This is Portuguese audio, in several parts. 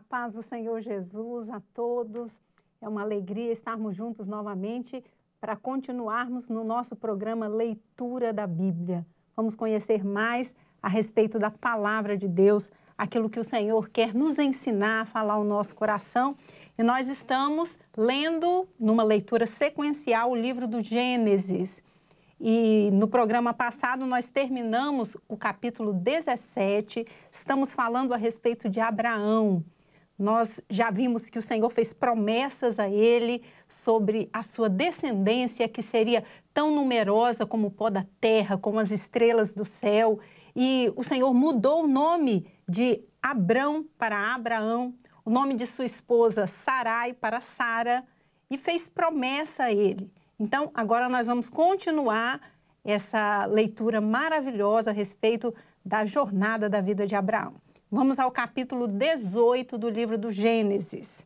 paz do Senhor Jesus a todos. É uma alegria estarmos juntos novamente para continuarmos no nosso programa Leitura da Bíblia. Vamos conhecer mais a respeito da Palavra de Deus, aquilo que o Senhor quer nos ensinar a falar ao nosso coração. E nós estamos lendo, numa leitura sequencial, o livro do Gênesis. E no programa passado nós terminamos o capítulo 17, estamos falando a respeito de Abraão. Nós já vimos que o Senhor fez promessas a ele sobre a sua descendência, que seria tão numerosa como o pó da terra, como as estrelas do céu. E o Senhor mudou o nome de Abrão para Abraão, o nome de sua esposa Sarai para Sara, e fez promessa a ele. Então, agora nós vamos continuar essa leitura maravilhosa a respeito da jornada da vida de Abraão. Vamos ao capítulo 18 do livro do Gênesis.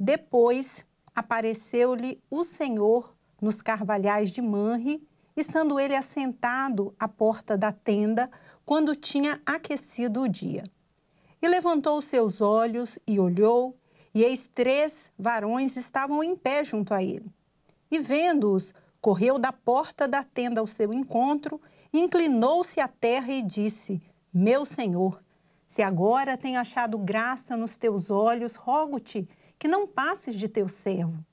Depois apareceu-lhe o Senhor nos carvalhais de Manre, estando ele assentado à porta da tenda, quando tinha aquecido o dia. E levantou os seus olhos e olhou, e eis 3 varões estavam em pé junto a ele. E vendo-os, correu da porta da tenda ao seu encontro, inclinou-se à terra e disse: Meu Senhor, se agora tenho achado graça nos teus olhos, rogo-te que não passes de teu servo.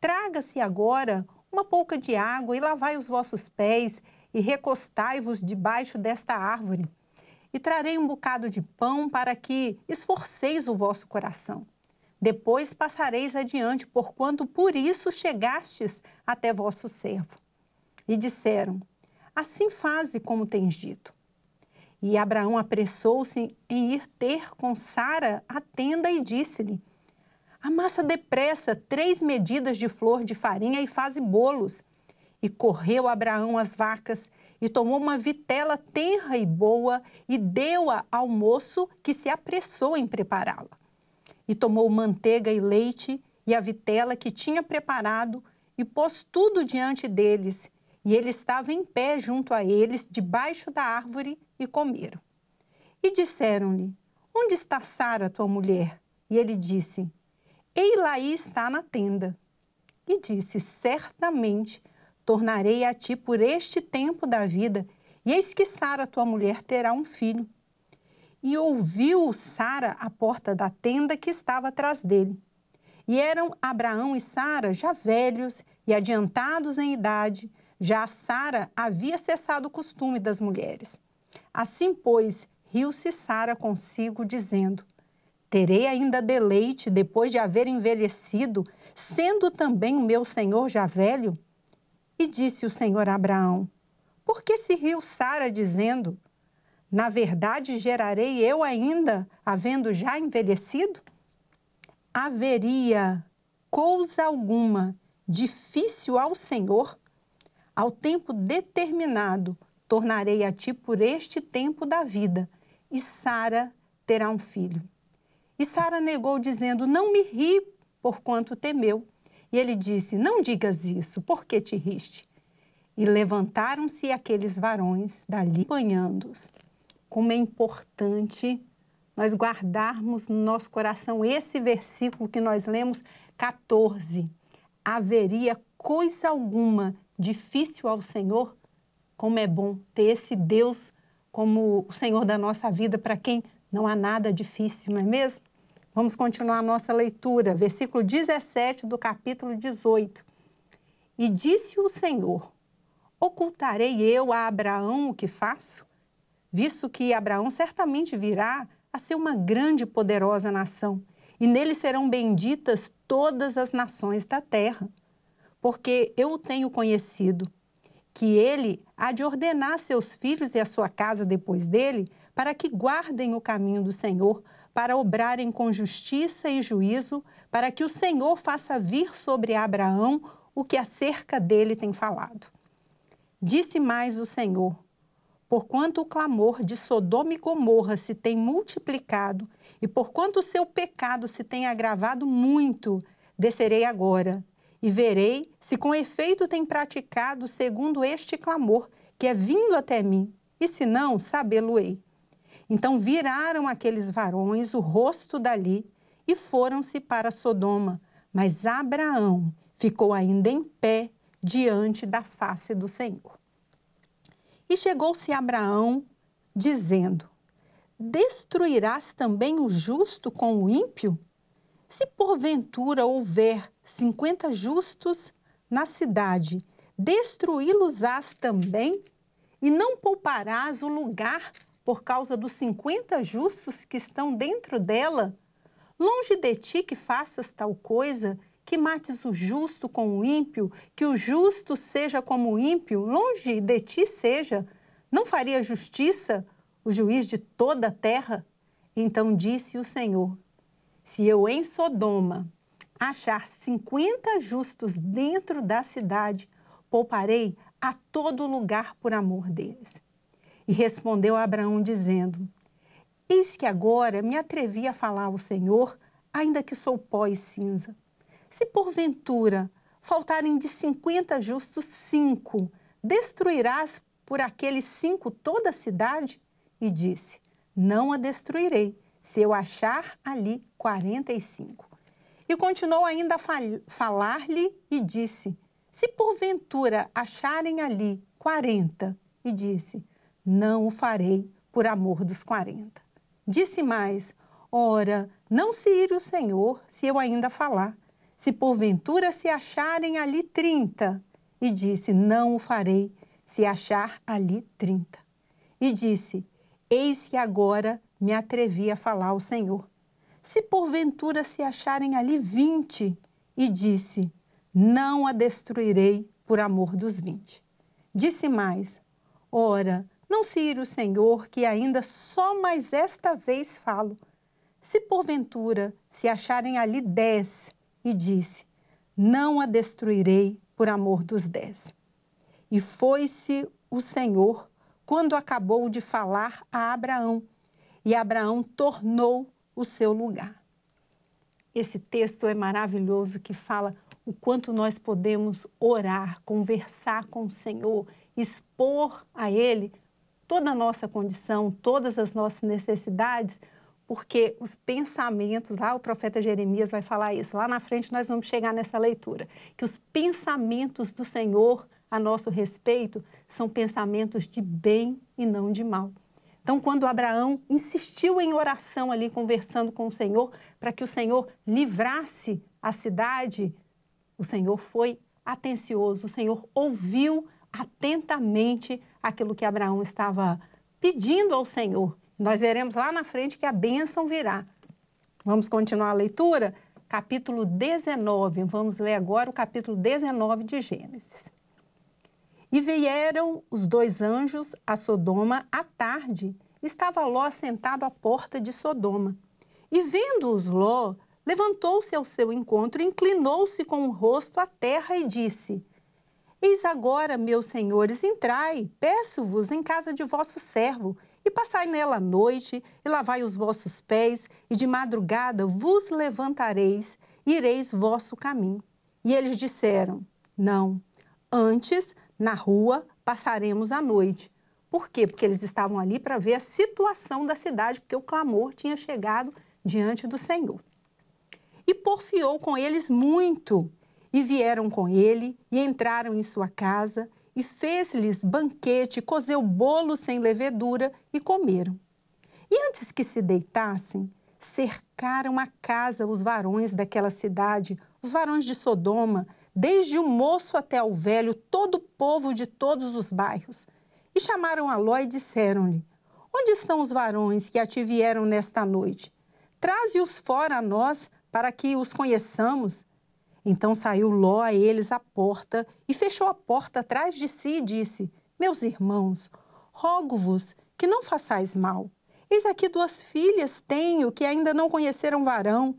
Traga-se agora uma pouca de água e lavai os vossos pés e recostai-vos debaixo desta árvore. E trarei um bocado de pão para que esforceis o vosso coração. Depois passareis adiante, porquanto por isso chegastes até vosso servo. E disseram: Assim faze como tens dito. E Abraão apressou-se em ir ter com Sara à tenda e disse-lhe: Amassa depressa 3 medidas de flor de farinha e faze bolos. E correu Abraão às vacas e tomou uma vitela tenra e boa e deu-a ao moço, que se apressou em prepará-la. E tomou manteiga e leite e a vitela que tinha preparado e pôs tudo diante deles. E ele estava em pé junto a eles, debaixo da árvore, e comeram. E disseram-lhe: Onde está Sara, tua mulher? E ele disse: Ei-la aí está na tenda. E disse: Certamente tornarei a ti por este tempo da vida, e eis que Sara, tua mulher, terá um filho. E ouviu Sara à porta da tenda que estava atrás dele. E eram Abraão e Sara já velhos e adiantados em idade. Já Sara havia cessado o costume das mulheres. Assim, pois, riu-se Sara consigo, dizendo: Terei ainda deleite depois de haver envelhecido, sendo também o meu senhor já velho? E disse o Senhor a Abraão: Por que se riu Sara, dizendo: Na verdade, gerarei eu ainda, havendo já envelhecido? Haveria coisa alguma difícil ao Senhor? Ao tempo determinado, tornarei a ti por este tempo da vida, e Sara terá um filho. E Sara negou, dizendo: Não me ri, porquanto temeu. E ele disse: Não digas isso, por que te riste? E levantaram-se aqueles varões dali, acompanhando-os. Como é importante nós guardarmos no nosso coração esse versículo que nós lemos, 14. Haveria coisa alguma difícil ao Senhor? Como é bom ter esse Deus como o Senhor da nossa vida, para quem não há nada difícil, não é mesmo? Vamos continuar a nossa leitura, versículo 17 do capítulo 18. E disse o Senhor: Ocultarei eu a Abraão o que faço? Visto que Abraão certamente virá a ser uma grande e poderosa nação, e nele serão benditas todas as nações da terra. Porque eu o tenho conhecido, que ele há de ordenar seus filhos e a sua casa depois dele, para que guardem o caminho do Senhor, para obrarem com justiça e juízo, para que o Senhor faça vir sobre Abraão o que acerca dele tem falado. Disse mais o Senhor: Porquanto o clamor de Sodoma e Gomorra se tem multiplicado, e porquanto o seu pecado se tem agravado muito, descerei agora, e verei se com efeito tem praticado segundo este clamor, que é vindo até mim, e se não, sabê-lo-ei. Então viraram aqueles varões o rosto dali e foram-se para Sodoma. Mas Abraão ficou ainda em pé diante da face do Senhor. E chegou-se Abraão, dizendo: destruirás também o justo com o ímpio? Se porventura houver 50 justos na cidade, destruí-los-ás também? E não pouparás o lugar por causa dos 50 justos que estão dentro dela? Longe de ti que faças tal coisa, que mates o justo com o ímpio, que o justo seja como o ímpio, longe de ti seja. Não faria justiça o juiz de toda a terra? Então disse o Senhor: se eu em Sodoma achar 50 justos dentro da cidade, pouparei a todo lugar por amor deles. E respondeu Abraão, dizendo: eis que agora me atrevi a falar ao Senhor, ainda que sou pó e cinza. Se porventura faltarem de 50 justos 5, destruirás por aqueles 5 toda a cidade? E disse: não a destruirei, se eu achar ali 45. E continuou ainda a falar-lhe e disse: se porventura acharem ali 40, e disse: não o farei por amor dos 40. Disse mais: ora, não se ire o Senhor, se eu ainda falar. Se porventura se acharem ali 30, e disse: não o farei, se achar ali 30. E disse: eis que agora me atrevi a falar ao Senhor. Se porventura se acharem ali 20, e disse: não a destruirei por amor dos 20. Disse mais: ora, não se ire o Senhor, que ainda só mais esta vez falo. Se porventura se acharem ali 10, e disse: não a destruirei por amor dos 10. E foi-se o Senhor quando acabou de falar a Abraão, e Abraão tornou o seu lugar. Esse texto é maravilhoso, que fala o quanto nós podemos orar, conversar com o Senhor, expor a Ele toda a nossa condição, todas as nossas necessidades, porque os pensamentos, lá o profeta Jeremias vai falar isso, lá na frente nós vamos chegar nessa leitura, que os pensamentos do Senhor a nosso respeito são pensamentos de bem e não de mal. Então, quando Abraão insistiu em oração ali, conversando com o Senhor, para que o Senhor livrasse a cidade, o Senhor foi atencioso, o Senhor ouviu atentamente aquilo que Abraão estava pedindo ao Senhor. Nós veremos lá na frente que a bênção virá. Vamos continuar a leitura? Capítulo 19, vamos ler agora o capítulo 19 de Gênesis. E vieram os 2 anjos a Sodoma à tarde. Estava Ló sentado à porta de Sodoma. E vendo-os Ló, levantou-se ao seu encontro, inclinou-se com o rosto à terra e disse: eis agora, meus senhores, entrai, peço-vos em casa de vosso servo, e passai nela a noite, e lavai os vossos pés, e de madrugada vos levantareis, e ireis vosso caminho. E eles disseram: não, antes, na rua, passaremos a noite. Por quê? Porque eles estavam ali para ver a situação da cidade, porque o clamor tinha chegado diante do Senhor. E porfiou com eles muito, e vieram com ele, e entraram em sua casa, e fez-lhes banquete, cozeu bolo sem levedura, e comeram. E antes que se deitassem, cercaram a casa os varões daquela cidade, os varões de Sodoma, desde o moço até o velho, todo o povo de todos os bairros. E chamaram a Ló e disseram-lhe: onde estão os varões que a ti vieram nesta noite? Traze-os fora a nós, para que os conheçamos. Então saiu Ló a eles à porta e fechou a porta atrás de si e disse: meus irmãos, rogo-vos que não façais mal. Eis aqui 2 filhas tenho que ainda não conheceram varão.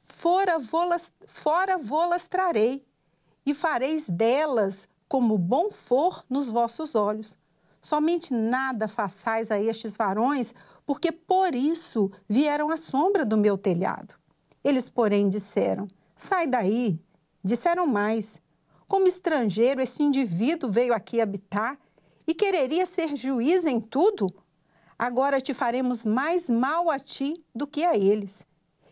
Fora vô-las trarei, e fareis delas como bom for nos vossos olhos. Somente nada façais a estes varões, porque por isso vieram à sombra do meu telhado. Eles, porém, disseram: sai daí. Disseram mais: como estrangeiro, este indivíduo veio aqui habitar e quereria ser juiz em tudo? agora te faremos mais mal a ti do que a eles.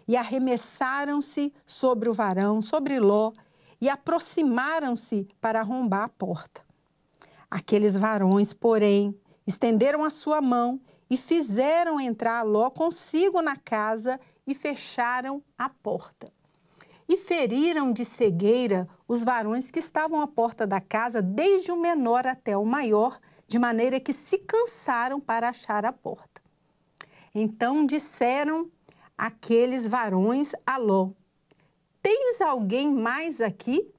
E arremessaram-se sobre o varão, sobre Ló, e aproximaram-se para arrombar a porta. Aqueles varões, porém, estenderam a sua mão e fizeram entrar Ló consigo na casa e fecharam a porta. E feriram de cegueira os varões que estavam à porta da casa, desde o menor até o maior, de maneira que se cansaram para achar a porta. Então disseram aqueles varões a Ló: tens alguém mais aqui?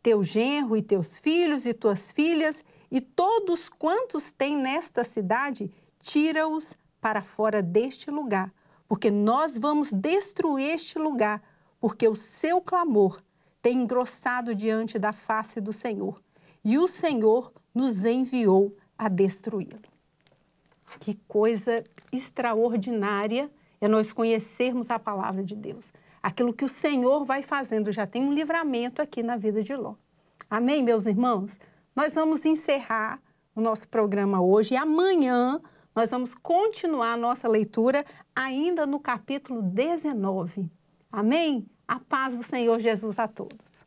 Teu genro e teus filhos e tuas filhas e todos quantos têm nesta cidade, tira-os para fora deste lugar, porque nós vamos destruir este lugar, porque o seu clamor tem engrossado diante da face do Senhor, e o Senhor nos enviou a destruí-lo. Que coisa extraordinária é nós conhecermos a palavra de Deus. Aquilo que o Senhor vai fazendo, já tem um livramento aqui na vida de Ló. Amém, meus irmãos? Nós vamos encerrar o nosso programa hoje e amanhã nós vamos continuar a nossa leitura ainda no capítulo 19. Amém? A paz do Senhor Jesus a todos.